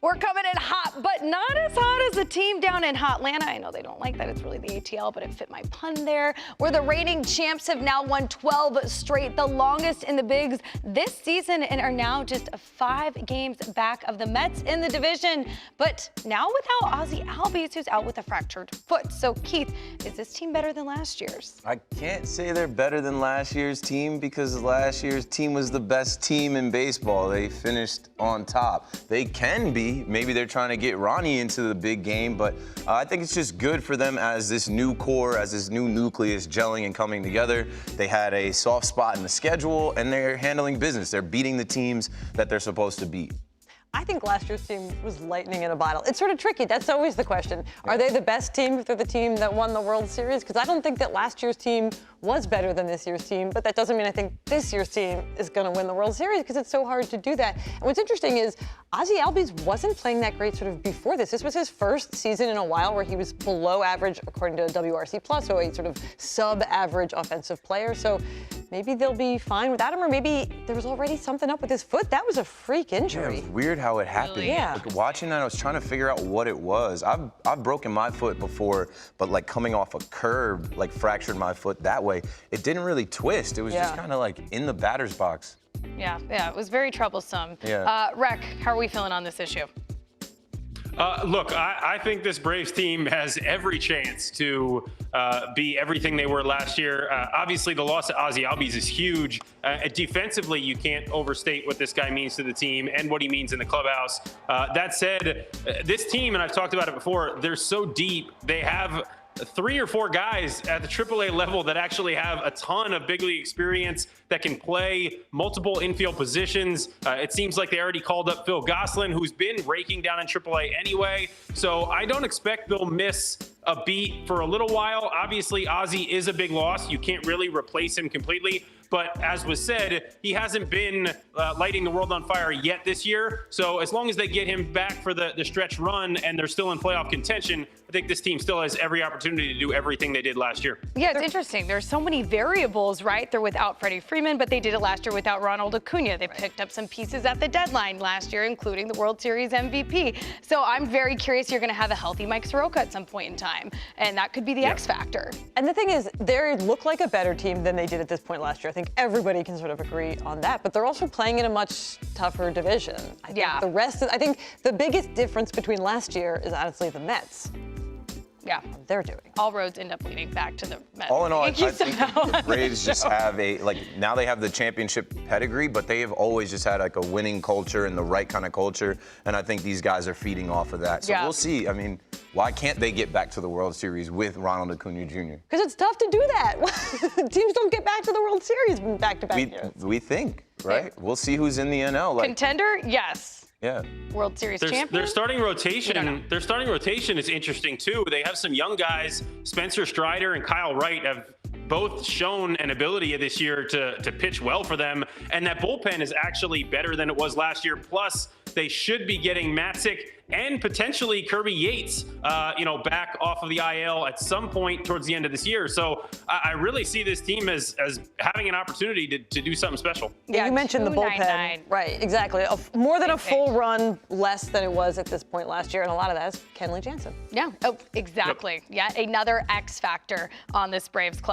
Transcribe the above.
We're coming in hot, but not as hot as the team down in Hotlanta. I know they don't like that. It's really the ATL, but it fit my pun there. Where the reigning champs have now won 12 straight, the longest in the bigs this season, and are now just 5 games back of the Mets in the division. But now without Ozzie Albies, who's out with a fractured foot. So Keith, is this team better than last year's? I can't say they're better than last year's team because last year's team was the best team in baseball. They finished on top. They can be. Maybe they're trying to get Ronnie into the big game, but I think it's just good for them as this new core, as this new nucleus gelling and coming together. They had a soft spot in the schedule, and they're handling business. They're beating the teams that they're supposed to beat. I think last year's team was lightning in a bottle. It's sort of tricky. That's always the question. Are they the best team if they're the team that won the World Series? Because I don't think that last year's team was better than this year's team, but that doesn't mean I think this year's team is going to win the World Series because it's so hard to do that. And what's interesting is Ozzie Albies wasn't playing that great sort of before this. This was his first season in a while where he was below average according to WRC+, so a sort of sub-average offensive player. So maybe they'll be fine without him, or maybe there was already something up with his foot. That was a freak injury. Yeah, it was weird how it happened. Really? Yeah. Like, watching that, I was trying to figure out what it was. I've broken my foot before, but like coming off a curb, like fractured my foot that way. It didn't really twist. It was just kind of like in the batter's box. Yeah, it was very troublesome. Yeah. Rec, how are we feeling on this issue? Look, I think this Braves team has every chance to be everything they were last year. Obviously, the loss of Ozzie Albies is huge. Defensively, you can't overstate what this guy means to the team and what he means in the clubhouse. That said, this team, and I've talked about it before, they're so deep. They have 3 or 4 guys at the AAA level that actually have a ton of big league experience that can play multiple infield positions. It seems like they already called up Phil Gosselin, who's been raking down in AAA anyway. So I don't expect they'll miss a beat for a little while. Obviously, Ozzie is a big loss. You can't really replace him completely. But as was said, he hasn't been lighting the world on fire yet this year. So as long as they get him back for the stretch run and they're still in playoff contention, I think this team still has every opportunity to do everything they did last year. Yeah, it's interesting. There's so many variables, right? They're without Freddie Freeman, but they did it last year without Ronald Acuna. They picked up some pieces at the deadline last year, including the World Series MVP. So I'm very curious. You're going to have a healthy Mike Soroka at some point in time, and that could be the X factor. And the thing is, they look like a better team than they did at this point last year. I think everybody can sort of agree on that, but they're also playing in a much tougher division. I think the biggest difference between last year is honestly the Mets. Yeah, they're doing. all roads end up leading back to the Mets. All in all, I think somehow the Braves just have now they have the championship pedigree, but they have always just had like a winning culture and the right kind of culture. And I think these guys are feeding off of that. So we'll see. I mean, why can't they get back to the World Series with Ronald Acuna Jr.? Because it's tough to do that. Teams don't get back to the World Series back-to-back years. We think, right? We'll see who's in the NL. Contender, yes. Yeah. World Series champion. Their starting rotation is interesting too. They have some young guys. Spencer Strider and Kyle Wright have both shown an ability this year to pitch well for them, and that bullpen is actually better than it was last year. Plus, they should be getting Matzik and potentially Kirby Yates, back off of the IL at some point towards the end of this year. So I really see this team as having an opportunity to do something special. Yeah, you mentioned the bullpen. Right, exactly. More than a full run, less than it was at this point last year, and a lot of that is Kenley Jansen. Yeah, exactly. Yep. Yeah, another X factor on this Braves club.